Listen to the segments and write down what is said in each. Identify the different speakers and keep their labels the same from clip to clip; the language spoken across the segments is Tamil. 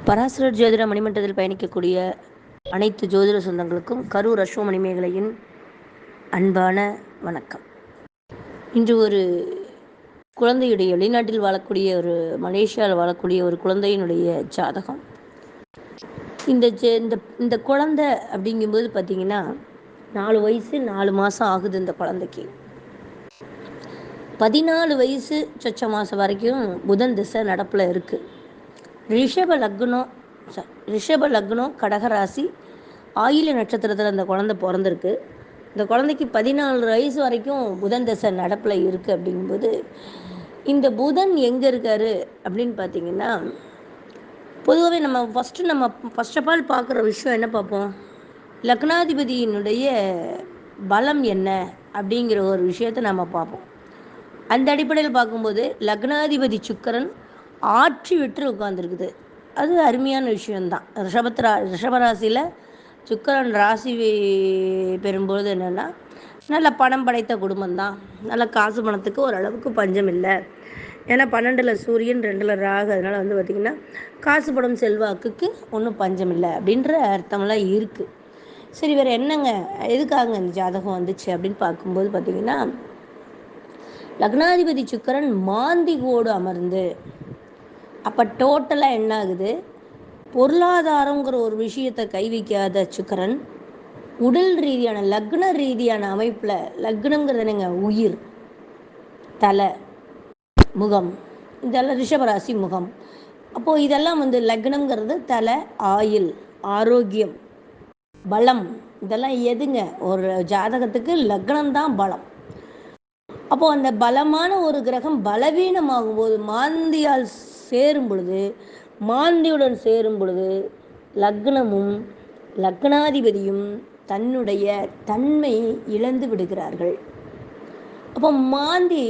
Speaker 1: பராசரர் ஜோதிட மணிமண்டலத்தில் பயணிக்கக்கூடிய அனைத்து ஜோதிட சொந்தங்களுக்கும் கரூர் அஸ்வமணி மேகலையின் அன்பான வணக்கம். இன்று ஒரு குழந்தையுடைய வெளிநாட்டில் வாழக்கூடிய மலேசியாவில் வாழக்கூடிய ஒரு குழந்தையினுடைய ஜாதகம். இந்த குழந்தை அப்படிங்கும்போது பார்த்தீங்கன்னா 4 வயசு 4 மாதம் ஆகுது. இந்த குழந்தைக்கு 14 வயசு சொச்ச மாதம் வரைக்கும் புதன் திசை நடப்பில் இருக்குது. ரிஷப லக்னம் கடகராசி ஆயில்ய நட்சத்திரத்தில் அந்த குழந்தை பிறந்திருக்கு. இந்த குழந்தைக்கு 14 வயசு வரைக்கும் புதன் தசை நடப்பில் இருக்குது. அப்படிங்கும்போது இந்த புதன் எங்கே இருக்கார் அப்படின்னு பார்த்தீங்கன்னா, பொதுவாகவே நம்ம ஃபஸ்ட் ஆஃப் ஆல் பார்க்குற விஷயம் என்ன பார்ப்போம், லக்னாதிபதியினுடைய பலம் என்ன அப்படிங்கிற ஒரு விஷயத்தை நம்ம பார்ப்போம். அந்த அடிப்படையில் பார்க்கும்போது லக்னாதிபதி சுக்கிரன் ஆட்சி விட்டு உட்காந்துருக்குது. அது அருமையான விஷயந்தான். ரிஷபராசியில் சுக்கிரன் ராசி பெறும்பொழுது என்னென்னா, நல்ல பணம் படைத்த குடும்பம்தான். நல்ல காசு பணத்துக்கு ஓரளவுக்கு பஞ்சம் இல்லை. ஏன்னா 12ல் சூரியன் 2ல் ராகு. அதனால் பார்த்திங்கன்னா காசு பணம் செல்வாக்குக்கு ஒன்றும் பஞ்சம் இல்லை அப்படின்ற அர்த்தமெல்லாம் இருக்குது. சரி, வேறு என்னங்க, எதுக்காக இந்த ஜாதகம் வந்துச்சு அப்படின்னு பார்க்கும்போது பார்த்திங்கன்னா, லக்னாதிபதி சுக்கிரன் மாந்திகோடு அமர்ந்து, அப்போ டோட்டலாக என்ன ஆகுது, பொருளாதாரங்கிற ஒரு விஷயத்தை கை வைக்காத சுக்கிரன் உடல் ரீதியான லக்ன ரீதியான அமைப்பில், லக்னங்கிறது என்னங்க, உயிர், தலை, முகம், இதெல்லாம் ரிஷபராசி முகம். அப்போது இதெல்லாம் லக்னங்கிறது தலை, ஆயுள், ஆரோக்கியம், பலம், இதெல்லாம் எதுங்க, ஒரு ஜாதகத்துக்கு லக்னம்தான் பலம். அப்போது அந்த பலமான ஒரு கிரகம் பலவீனமாகும் போது, மாந்தியுடன் சேரும் பொழுது லக்னமும் லக்னாதிபதியும் தன்னுடைய தன்மையை இழந்து விடுகிறார்கள். அப்போ மாந்தி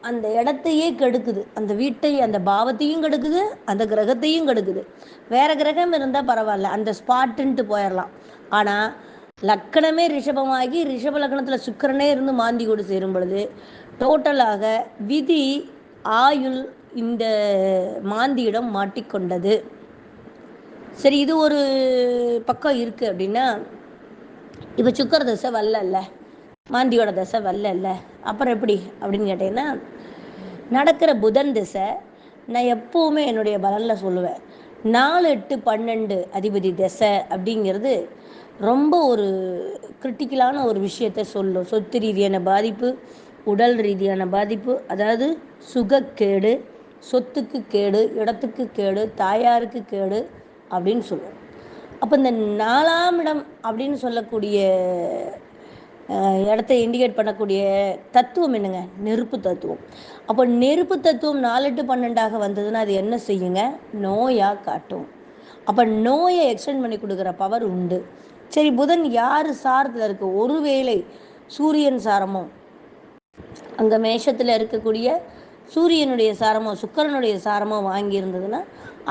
Speaker 1: அந்த இடத்தையே கெடுக்குது, அந்த வீட்டை, அந்த பாவத்தையும் கெடுக்குது, அந்த கிரகத்தையும் கெடுக்குது. வேற கிரகம் இருந்தால் பரவாயில்ல, அந்த ஸ்பாட்டுன்ட்டு போயிடலாம். ஆனால் லக்கணமே ரிஷபமாகி ரிஷப லக்னத்தில் சுக்கிரனே இருந்து மாந்தி கூட சேரும் பொழுது டோட்டலாக விதி, ஆயுள் இந்த மாந்தியிடம் மாட்டிக்கொண்டது. சரி, இது ஒரு பக்கம் இருக்குது. அப்படின்னா இப்போ சுக்கர தசை வரல, மாந்தியோட தசை வரல, அப்புறம் எப்படி அப்படின்னு கேட்டீங்கன்னா, நடக்கிற புதன் திசை நான் எப்போவுமே என்னுடைய பலனில் சொல்லுவேன், 4, 8, 12 அதிபதி திசை அப்படிங்கிறது ரொம்ப ஒரு கிரிட்டிக்கலான ஒரு விஷயத்தை சொல்லும். சொத்து ரீதியான பாதிப்பு, உடல் ரீதியான பாதிப்பு, அதாவது சுகக்கேடு, சொத்துக்கு கேடு, இடத்துக்கு கேடு, தாயாருக்கு கேடு அப்படின்னு சொல்லுவோம். அப்போ இந்த 4ஆம் இடம் அப்படின்னு சொல்லக்கூடிய இடத்தை இண்டிகேட் பண்ணக்கூடிய தத்துவம் என்னங்க, நெருப்பு தத்துவம். அப்போ நெருப்பு தத்துவம் 4, 8, 12 வந்ததுன்னா அது என்ன செய்யுங்க, நோயாக காட்டும். அப்போ நோயை எக்ஸ்டெண்ட் பண்ணி கொடுக்குற பவர் உண்டு. சரி, புதன் யார் சாரத்தில் இருக்குது, ஒருவேளை சூரியன் சாரமோ, அங்கே மேஷத்தில் இருக்கக்கூடிய சூரியனுடைய சாரமோ சுக்கிரனுடைய சாரமோ வாங்கியிருந்ததுன்னா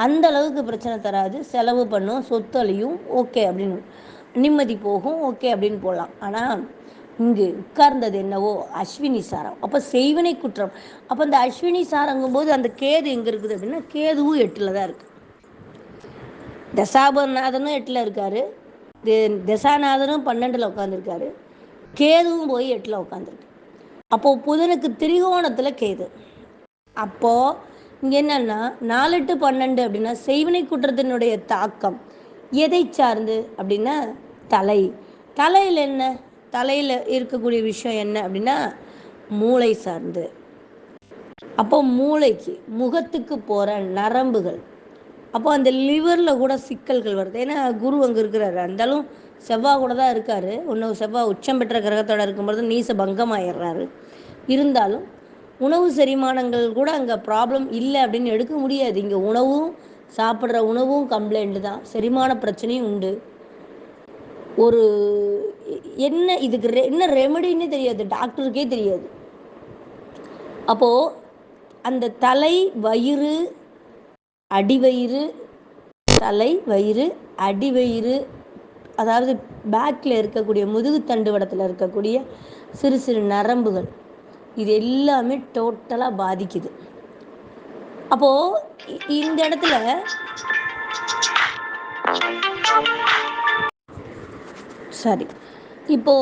Speaker 1: அந்த அளவுக்கு பிரச்சனை தராது. செலவு பண்ணும், சொத்தலையும் ஓகே அப்படின்னு, நிம்மதி போகும், ஓகே அப்படின்னு போடலாம். ஆனால் இங்கு உட்கார்ந்தது என்னவோ அஸ்வினி சாரம். அப்போ செய்வினை குற்றம். அப்போ அந்த அஸ்வினி சாரங்கும்போது அந்த கேது எங்கே இருக்குது அப்படின்னா, கேதுவும் 8ல் தான் இருக்குது. தசாபநாதனும் 8ல் இருக்கார், தசாநாதனும் 12ல் உட்காந்துருக்காரு, கேதுவும் போய் 8ல் உட்காந்துருக்கு. அப்போது புதனுக்கு திரிகோணத்தில் கேது. அப்போது இங்கே என்னென்னா 4, 8, 12 அப்படின்னா செய்வினை குற்றத்தினுடைய தாக்கம் எதை சார்ந்து அப்படின்னா தலையில் என்ன, தலையில் இருக்கக்கூடிய விஷயம் என்ன அப்படின்னா மூளை சார்ந்து. அப்போ மூளைக்கு, முகத்துக்கு போகிற நரம்புகள், அப்போ அந்த லிவரில் கூட சிக்கல்கள் வருது. ஏன்னா குரு அங்கே இருக்கிறாரு, இருந்தாலும் செவ்வாய் கூட தான் இருக்கார். இன்னும் செவ்வாய் உச்சம் பெற்ற கிரகத்தோடு இருக்கும்பொழுது நீச பங்கமாயிடுறாரு. இருந்தாலும் உணவு செரிமானங்கள் கூட அங்கே ப்ராப்ளம் இல்லை அப்படின்னு எடுக்க முடியாது. இங்கே சாப்பிட்ற உணவும் கம்ப்ளைண்ட்டு தான், செரிமான பிரச்சனையும் உண்டு. ஒரு என்ன இதுக்கு என்ன ரெமெடின்னு தெரியாது, டாக்டருக்கே தெரியாது. அப்போது அந்த தலை, வயிறு, அடிவயிறு, தலை, வயிறு, அடிவயிறு, அதாவது பேக்கில் இருக்கக்கூடிய முதுகு தண்டுவடத்தில் இருக்கக்கூடிய சிறு சிறு நரம்புகள், இது எல்லாமே டோட்டலாக பாதிக்குது. அப்போது இந்த இடத்துல சரி. இப்போ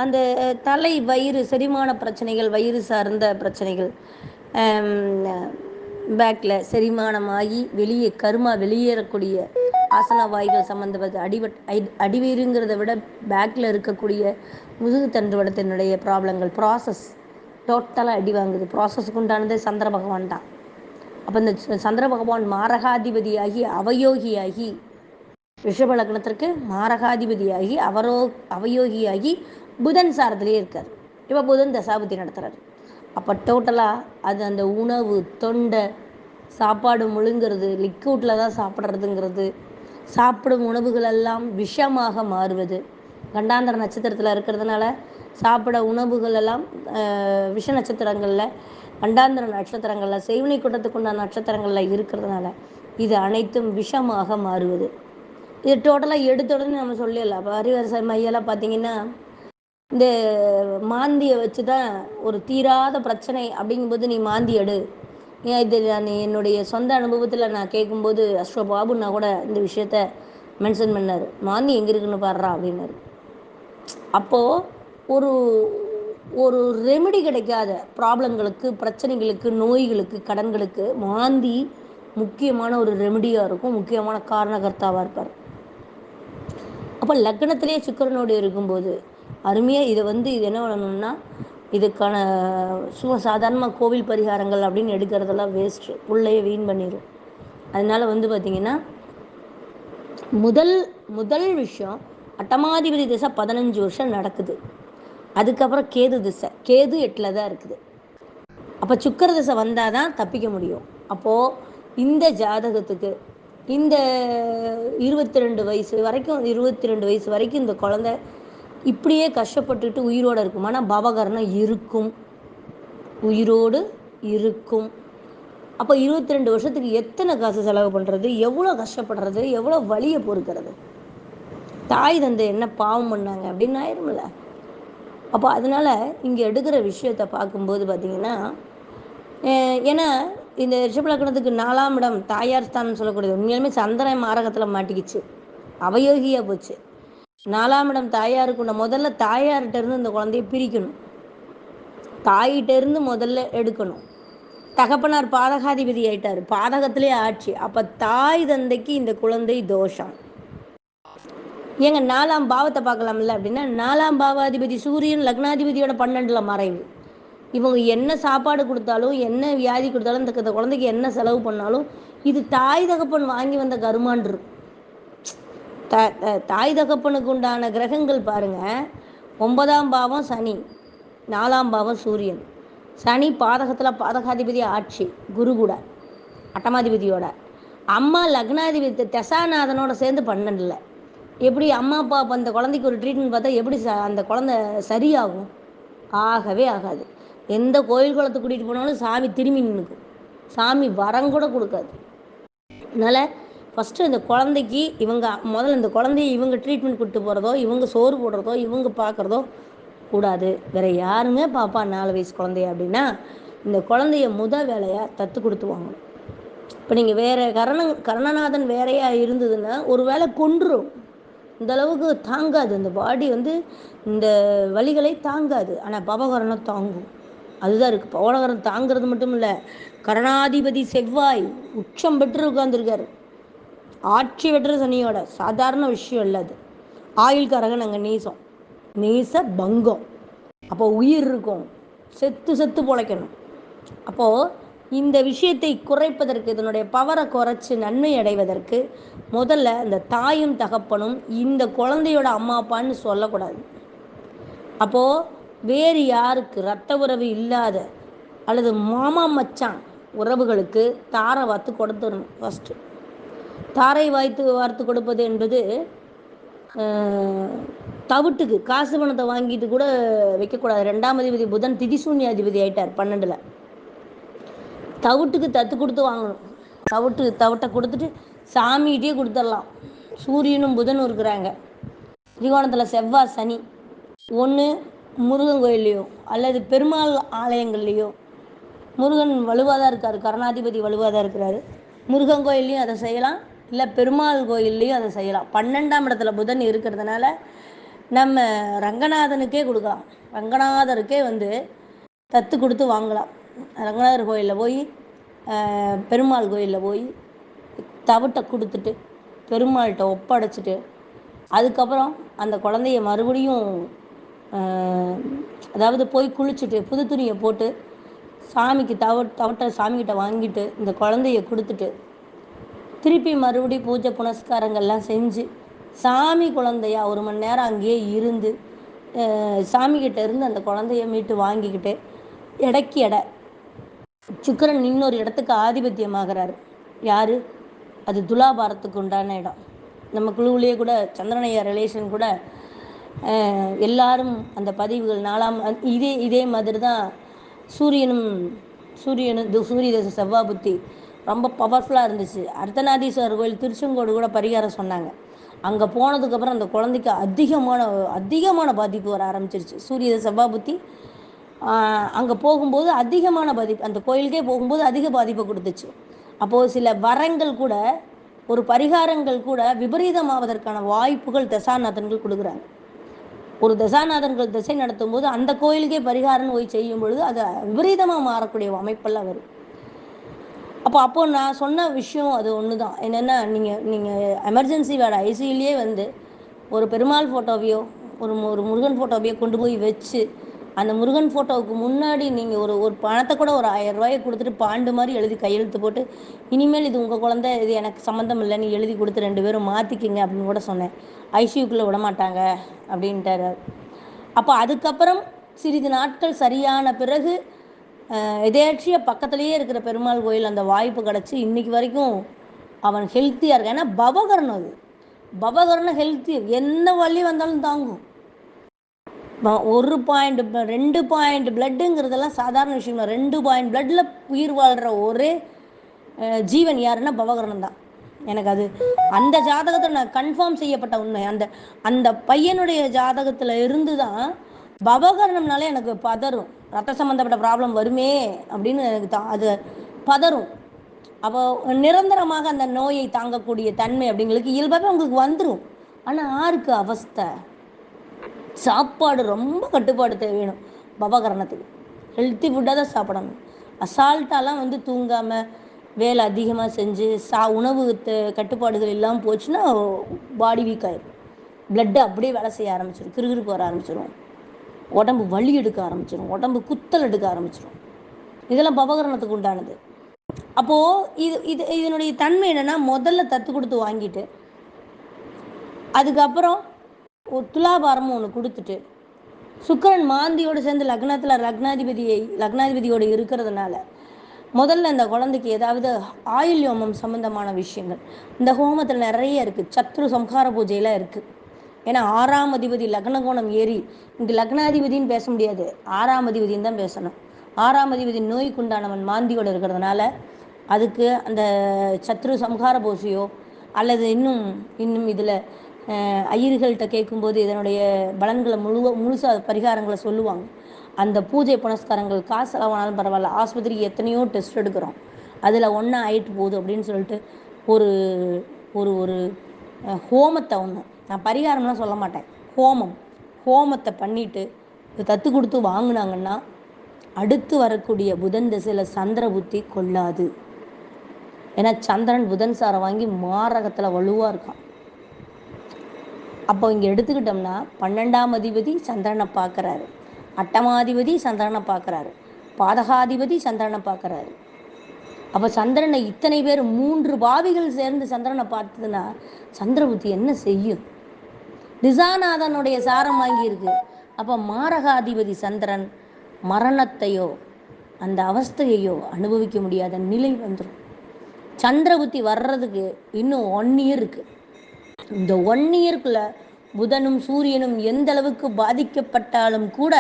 Speaker 1: அந்த தலை, வயிறு செரிமான பிரச்சனைகள், வயிறு சார்ந்த பிரச்சனைகள், பேக்கில் செரிமானமாகி வெளியே கருமா வெளியேறக்கூடிய ஆசன வாய்கள் சம்மந்தப்பட்ட அடிவயிறுங்கிறத விட பேக்கில் இருக்கக்கூடிய முதுகு தண்டுவடத்தினுடைய ப்ராப்ளங்கள், ப்ராசஸ் டோட்டலாக அடி வாங்குது. ப்ராசஸ்க்கு உண்டானது சந்திர பகவான் தான். அப்போ இந்த சந்திர பகவான் மாரகாதிபதியாகி அவயோகியாகி ரிஷப லக்னத்திற்கு மாரகாதிபதியாகி அவயோகியாகி புதன் சாரத்திலே இருக்கார். இப்போ புதன் தசாபுத்தி நடத்துகிறார். அப்போ டோட்டலாக அது அந்த உணவு, தொண்டை, சாப்பாடு முழுங்கிறது, லிக்விடில் தான் சாப்பிட்றதுங்கிறது, சாப்பிடும் உணவுகளெல்லாம் விஷமாக மாறுவது, கண்டாந்திர நட்சத்திரத்தில் இருக்கிறதுனால சாப்பிட உணவுகளெல்லாம் விஷ நட்சத்திரங்களில், கண்டாந்திர நட்சத்திரங்களில், செய்வினை கூட்டத்துக்குண்டான நட்சத்திரங்களில் இருக்கிறதுனால இது அனைத்தும் விஷமாக மாறுவது. இது டோட்டலாக எடுத்த உடனே நம்ம சொல்லிடலாம். இப்போ அரிவரிசை மையெல்லாம் பார்த்தீங்கன்னா இந்த மாந்தியை வச்சு தான் ஒரு தீராத பிரச்சனை அப்படிங்கும்போது நீ மாந்தி எடு. ஏன் இது நான் என்னுடைய சொந்த அனுபவத்தில் நான் கேட்கும்போது அஸ்வபாபுன்னா கூட இந்த விஷயத்த மென்ஷன் பண்ணார். மாந்தி எங்கே இருக்குன்னு பாடுறா அப்படின்னாரு. அப்போது ஒரு ஒரு ரெமெடி கிடைக்காத ப்ராப்ளங்களுக்கு, பிரச்சனைகளுக்கு, நோய்களுக்கு, கடன்களுக்கு மாந்தி முக்கியமான ஒரு ரெமெடியாக இருக்கும், முக்கியமான காரணகர்த்தாவாக இருப்பார். அப்போ லக்னத்திலே சுக்கிரனோடு இருக்கும்போது அருமையாக இதை இது என்ன பண்ணணும்னா, இதுக்கான சாதாரணமாக கோவில் பரிகாரங்கள் அப்படின்னு எடுக்கிறதெல்லாம் வேஸ்ட்டு, உள்ளே வீண் பண்ணிடும். அதனால் பார்த்திங்கன்னா முதல் விஷயம், அட்டமாதிபதி திசை 15 வருஷம் நடக்குது. அதுக்கப்புறம் கேது திசை, கேது 8ல் தான் இருக்குது. அப்போ சுக்கிர திசை வந்தால் தான் தப்பிக்க முடியும். அப்போது இந்த ஜாதகத்துக்கு இந்த 22 வயசு வரைக்கும் இந்த குழந்தை இப்படியே கஷ்டப்பட்டுட்டு உயிரோடு இருக்கும். ஆனால் பாவகரணம் இருக்கும், உயிரோடு இருக்கும். அப்போ 22 வருஷத்துக்கு எத்தனை காசு செலவு பண்ணுறது, எவ்வளோ கஷ்டப்படுறது, எவ்வளோ வலியை பொறுக்கிறது, தாய் தந்தை என்ன பாவம் பண்ணாங்க அப்படின்னு ஆயிரும்ல. அப்போ அதனால் இங்கே எடுக்கிற விஷயத்தை பார்க்கும்போது பார்த்திங்கன்னா, ஏன்னா இந்த ரிஷபலக்கணத்துக்கு 4ஆம் இடம் தாயார் ஸ்தானம் சொல்லக்கூடியது உண்மையிலுமே சந்திரன் மாரகத்தில் மாட்டிக்கிச்சு, அவயோகியாக போச்சு. 4ஆம் இடம் தாயாருக்கு முதல்ல தாயார்கிட்ட இருந்து இந்த குழந்தைய பிரிக்கணும், தாயிட்ட இருந்து முதல்ல எடுக்கணும். தகப்பனார் பாதகாதிபதி ஆயிட்டார், பாதகத்திலே ஆட்சி. அப்போ தாய் தந்தைக்கு இந்த குழந்தை தோஷம். ஏங்க 4ஆம் பாவத்தை பார்க்கலாம்ல அப்படின்னா, 4ஆம் பாவாதிபதி சூரியன் லக்னாதிபதியோட 12ல் மறைவு. இவங்க என்ன சாப்பாடு கொடுத்தாலும், என்ன வியாதி கொடுத்தாலும், இந்த குழந்தைக்கு என்ன செலவு பண்ணாலும் இது தாய் தகப்பன் வாங்கி வந்த கருமான்று. தாய் தகப்பனுக்கு உண்டான கிரகங்கள் பாருங்கள், 9ஆம் பாவம் சனி, 4ஆம் பாவம் சூரியன். சனி பாதகத்தில் பாதகாதிபதி ஆட்சி, குரு கூட அட்டமாதிபதியோட. அம்மா லக்னாதிபதி தசாநாதனோட சேர்ந்து 12ல். எப்படி அம்மா அப்பா அந்த குழந்தைக்கு ஒரு ட்ரீட்மெண்ட் பார்த்தா எப்படி அந்த குழந்தை சரியாகும்? ஆகவே ஆகாது. எந்த கோயில் குளத்தை கூட்டிகிட்டு போனாலும் சாமி திரும்பி நின்றுக்கும், சாமி வரங்கூட கொடுக்காது. அதனால் ஃபஸ்ட்டு இந்த குழந்தைக்கு இவங்க முதல்ல இந்த குழந்தைய இவங்க ட்ரீட்மெண்ட் கொடுத்து போகிறதோ, இவங்க சோறு போடுறதோ, இவங்க பார்க்குறதோ கூடாது. வேறு யாருமே பாப்பா 4 வயசு குழந்தைய அப்படின்னா இந்த குழந்தைய வேலையாக தத்து கொடுத்து வாங்கணும். இப்போ நீங்கள் வேறு கரணநாதன் வேறையாக இருந்ததுன்னா ஒரு வேளை கொன்றும், இந்த அளவுக்கு தாங்காது, இந்த பாடி இந்த வலிகளை தாங்காது. ஆனால் பவகரணம் தாங்கும், அதுதான் இருக்குது. பவகரணம் தாங்கிறது மட்டும் இல்லை, கரணாதிபதி செவ்வாய் உச்சம் பெற்று உட்கார்ந்துருக்காரு, ஆட்சி பெற்ற சனியோட. சாதாரண விஷயம் இல்லை அது. ஆயுள் கரகன் அங்கே நீச பங்கம். அப்போ உயிர் இருக்கும், செத்து பொழைக்கணும். அப்போது இந்த விஷயத்தை குறைப்பதற்கு, இதனுடைய பவரை குறைச்சி நன்மை அடைவதற்கு முதல்ல இந்த தாயும் தகப்பனும் இந்த குழந்தையோட அம்மா அப்பான்னு சொல்லக்கூடாது. அப்போது வேறு யாருக்கு இரத்த உறவு இல்லாத அல்லது மாமா மச்சான் உறவுகளுக்கு தாரை வார்த்து கொடுத்துடணும். ஃபஸ்ட்டு தாரை வார்த்து கொடுப்பது என்பது தவிட்டுக்கு காசு பணத்தை வாங்கிட்டு கூட வைக்கக்கூடாது. 2ஆம் அதிபதி புதன் திதிசூன்யாதிபதி ஆயிட்டார் 12ல். தவிட்டுக்கு தத்து கொடுத்து வாங்கணும். தவிட்டை கொடுத்துட்டு சாமிகிட்டே கொடுத்துடலாம். சூரியனும் புதனும் இருக்கிறாங்க, திரிகோணத்தில் செவ்வாய் சனி, ஒன்று முருகன் கோயில்லையோ அல்லது பெருமாள் ஆலயங்கள்லேயோ. முருகன் வலுவாக தான் இருக்கார், கருணாதிபதி வலுவாக தான் இருக்கிறாரு. முருகன் கோயில்லையும் அதை செய்யலாம், இல்லை பெருமாள் கோயில்லையும் அதை செய்யலாம். 12ஆம் இடத்துல புதன் இருக்கிறதுனால நம்ம ரங்கநாதனுக்கே கொடுக்கலாம். ரங்கநாதருக்கே வந்து தத்து கொடுத்து வாங்கலாம். ரங்கநாதர் கோயிலில் போய் பெருமாள் கோயிலில் போய் தவிட்டை கொடுத்துட்டு பெருமாள்கிட்ட ஒப்படைச்சிட்டு அதுக்கப்புறம் அந்த குழந்தைய மறுபடியும் அதாவது போய் குளிச்சுட்டு புது துணியை போட்டு சாமிக்கு தவட்டை சாமிக்கிட்ட வாங்கிட்டு இந்த குழந்தைய கொடுத்துட்டு திருப்பி மறுபடியும் பூஜை புனஸ்காரங்கள்லாம் செஞ்சு சாமி குழந்தையா 1 மணி நேரம் அங்கேயே இருந்து சாமிக்கிட்ட இருந்து அந்த குழந்தைய மீட்டு வாங்கிக்கிட்டு எடைக்கு எடை சுக்கிரன் இன்னொரு இடத்துக்கு ஆதிபத்தியமாகிறாரு. யார்? அது துலாபாரத்துக்கு உண்டான இடம். நம்ம குழுவிலேயே கூட சந்திரனையா ரிலேஷன் கூட எல்லாரும் அந்த பதிவுகள் 4ஆம் இதே மாதிரி தான் சூரியனும் சூரிய தசை செவ்வாய் புத்தி ரொம்ப பவர்ஃபுல்லாக இருந்துச்சு. அர்த்தநாதீஸ்வரர் கோயில் திருச்செங்கோடு கூட பரிகாரம் சொன்னாங்க. அங்கே போனதுக்கப்புறம் அந்த குழந்தைக்கு அதிகமான பாதிப்பு வர ஆரம்பிச்சிருச்சு. சூரிய செவ்வாய் புத்தி அங்கே போகும்போது அதிகமான பாதிப்பு, அந்த கோயிலுக்கே போகும்போது அதிக பாதிப்பை கொடுத்துச்சு. அப்போது சில வரங்கள் கூட ஒரு பரிகாரங்கள் கூட விபரீதமாவதற்கான வாய்ப்புகள் தசாநாதன்கள் கொடுக்குறாங்க. ஒரு தசாநாதன்கள் திசை நடத்தும் போது அந்த கோயிலுக்கே பரிகாரம் போய் செய்யும் பொழுது அது விபரீதமாக மாறக்கூடிய அமைப்பெல்லாம் வரும். அப்போ நான் சொன்ன விஷயம் அது ஒன்று தான். என்னென்னா நீங்கள் எமர்ஜென்சி வார்டு ஐசியூலேயே வந்து ஒரு பெருமாள் ஃபோட்டோவையோ ஒரு முருகன் ஃபோட்டோவையோ கொண்டு போய் வச்சு அந்த முருகன் ஃபோட்டோவுக்கு முன்னாடி நீங்கள் ஒரு பணத்தை கூட ஒரு 1000 ரூபாயை கொடுத்துட்டு பாண்டு மாதிரி எழுதி கையெழுத்து போட்டு இனிமேல் இது உங்கள் குழந்தை, இது எனக்கு சம்மந்தம் இல்லைன்னு எழுதி கொடுத்து 2 பேரும் மாற்றிக்கிங்க அப்படின்னு கூட சொன்னேன். ஐசியூக்குள்ளே விடமாட்டாங்க அப்படின்ட்டார். அப்போ அதுக்கப்புறம் சிறிது நாட்கள் சரியான பிறகு எதேச்சியாக பக்கத்துலேயே இருக்கிற பெருமாள் கோயில் அந்த வாய்ப்பு கிடச்சி இன்றைக்கி வரைக்கும் அவன் ஹெல்த்தியாக இருக்கான். ஏன்னா பவகரணம், அது பவகரணம் ஹெல்த்தி, என்ன வழி வந்தாலும் தாங்கும். 2 பாயிண்ட் பிளட்டுங்கிறதெல்லாம் சாதாரண விஷயம். 2 பாயிண்ட் பிளட்டில் உயிர் வாழ்கிற ஒரே ஜீவன் யாருன்னா பவகரணம் தான். எனக்கு அது அந்த ஜாதகத்தில் நான் கன்ஃபார்ம் செய்யப்பட்ட உண்மை. அந்த பையனுடைய ஜாதகத்தில் இருந்து தான் பவகரணம்னாலே எனக்கு பதறும். ரத்த சம்மந்தப்பட்ட ப்ராப்ளம் வருமே அப்படின்னு எனக்கு அது பதறும். அப்போ நிரந்தரமாக அந்த நோயை தாங்கக்கூடிய தன்மை அப்படிங்களுக்கு இயல்பாகவே உங்களுக்கு வந்துடும். ஆனால் யாருக்கு அவஸ்தை? சாப்பாடு ரொம்ப கட்டுப்பாடு தேவைணும் பவகரணத்துக்கு. ஹெல்த்தி ஃபுட்டாக தான் சாப்பிடணும். அசால்ட்டாலாம் வந்து தூங்காமல் வேலை அதிகமாக செஞ்சு உணவு கட்டுப்பாடுகள் இல்லாமல் போச்சுன்னா பாடி வீக் ஆகிடும். பிளட்டு அப்படியே வேலை செய்ய ஆரம்பிச்சிடும், கிருகிருப்பு வர ஆரம்பிச்சிடும், உடம்பு வலி எடுக்க ஆரம்பிச்சிடும், உடம்பு குத்தல் எடுக்க ஆரம்பிச்சிடும். இதெல்லாம் பவகரணத்துக்கு உண்டானது. அப்போது இதனுடைய தன்மை என்னென்னா, முதல்ல தத்து கொடுத்து வாங்கிட்டு அதுக்கப்புறம் ஒரு துலாபாரமும் ஒன்று கொடுத்துட்டு சுக்கிரன் மாந்தியோடு சேர்ந்து லக்னாதிபதியோடு இருக்கிறதுனால முதல்ல இந்த குழந்தைக்கு ஏதாவது ஆயுள் ஹோமம் சம்பந்தமான விஷயங்கள் இந்த ஹோமத்தில் நிறைய இருக்குது. சத்ரு சம்ஹார பூஜையெல்லாம் இருக்குது. ஏன்னா 6ஆம் அதிபதி லக்னகோணம் ஏறி இங்கே லக்னாதிபதினு பேச முடியாது, 6ஆம் அதிபதினு தான் பேசணும். 6ஆம் அதிபதி நோய்க்குண்டானவன் மாந்தியோடு இருக்கிறதுனால அதுக்கு அந்த சத்ரு சம்ஹார பூஜையோ அல்லது இன்னும் இதில் ஐயர்கள்ட்ட கேட்கும்போது இதனுடைய பலன்களை முழுசாக பரிகாரங்களை சொல்லுவாங்க. அந்த பூஜை புனஸ்காரங்கள் காசு செலவானாலும் பரவாயில்ல, ஆஸ்பத்திரிக்கு எத்தனையோ டெஸ்ட் எடுக்கிறோம், அதில் ஒன்றா ஆயிட்டு போகுது அப்படின்னு சொல்லிட்டு ஒரு ஒரு ஒரு ஹோமத்தை ஒன்று, நான் பரிகாரம்லாம் சொல்ல மாட்டேன், ஹோமத்தை பண்ணிவிட்டு தத்து கொடுத்து வாங்கினாங்கன்னா அடுத்து வரக்கூடிய புதன் திசையில் சந்திர புத்தி கொள்ளாது. ஏன்னா சந்திரன் புதன் சாரை வாங்கி மாரகத்தில் வலுவாக இருக்கான். அப்போ இங்கே எடுத்துக்கிட்டோம்னா 12ஆம் அதிபதி சந்திரனை பார்க்குறாரு, 8ஆம் சந்திரனை பார்க்குறாரு, பாதகாதிபதி சந்திரனை பார்க்குறாரு. அப்போ சந்திரனை இத்தனை பேர் 3 பாவிகள் சேர்ந்து சந்திரனை பார்த்ததுன்னா சந்திர புத்தி என்ன செய்யும்? திசாநாதனுடைய சாரம் வாங்கியிருக்கு. அப்போ மாரகாதிபதி சந்திரன் மரணத்தையோ அந்த அவஸ்தையையோ அனுபவிக்க முடியாத நிலை வந்துடும். சந்திர புத்தி வர்றதுக்கு இன்னும் 1 இயர் இருக்குது. இந்த 1 இயர்க்குள்ள புதனும் சூரியனும் எந்த அளவுக்கு பாதிக்கப்பட்டாலும் கூட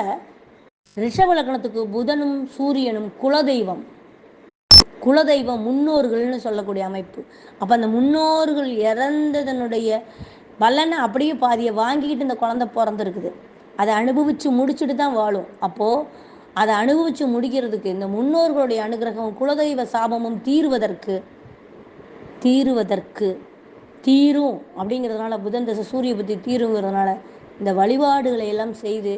Speaker 1: ரிஷப லக்னத்துக்கு புதனும் சூரியனும் குலதெய்வம் முன்னோர்கள்னு சொல்லக்கூடிய அமைப்பு. அப்போ அந்த முன்னோர்கள் இறந்ததனுடைய பலனை அப்படியே பாதியை வாங்கிக்கிட்டு இந்த குழந்தை பிறந்திருக்குது. அதை அனுபவித்து முடிச்சுட்டு தான் வாழும். அப்போது அதை அனுபவித்து முடிக்கிறதுக்கு இந்த முன்னோர்களுடைய அனுகிரகம் குலதெய்வ சாபமும் தீருவதற்கு தீரும் அப்படிங்கிறதுனால, புதன் தசை சூரிய புத்தி தீருங்கிறதுனால இந்த வழிபாடுகளை எல்லாம் செய்து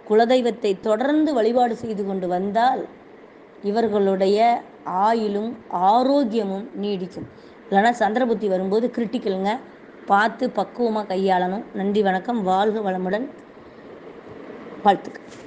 Speaker 1: குலதெய்வத்தை தொடர்ந்து வழிபாடு செய்து கொண்டு வந்தால் இவர்களுடைய ஆயுளும் ஆரோக்கியமும் நீடிக்கும். இல்லைனா சந்திர புத்தி வரும்போது கிரிட்டிக்கலுங்க, பார்த்து பக்குவமாக கையாளணும். நன்றி, வணக்கம், வாழ்க வளமுடன், வாழ்த்துக்கள்.